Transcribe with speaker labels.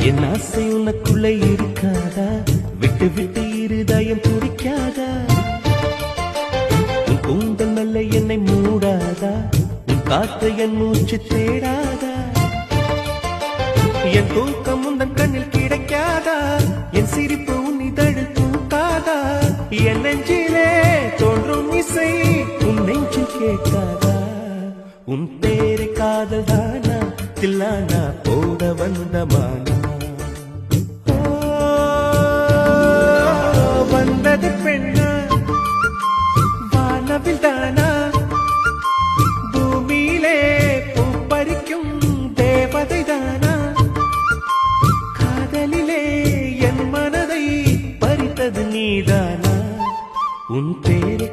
Speaker 1: என் ஆசை உனக்குள்ள இருக்காதா? விட்டு விட்டு இருதயம் துடிக்காதா? உன் கூந்தல் மெல்ல என்னை மூடாதா? உன் காற்று என் மூச்சு தேடாதா? என் தூக்கம் உந்தன் கண்ணில் கிடைக்காதா? என் சிரிப்பு உன் இதழில் தூக்காதா? என் நெஞ்சிலே தோன்றும் இசை உன் நெஞ்சில் கேட்காதா? உன் பேரை காதல் தானா தில்லானா போட வந்தமானா? வந்தது பெண்ணா வானவில் தானா? பூமியிலே பூப்பறிக்கும் தேவதை தானா? காதலிலே என் மனதை பறித்தது நீதானா? உன் பேரை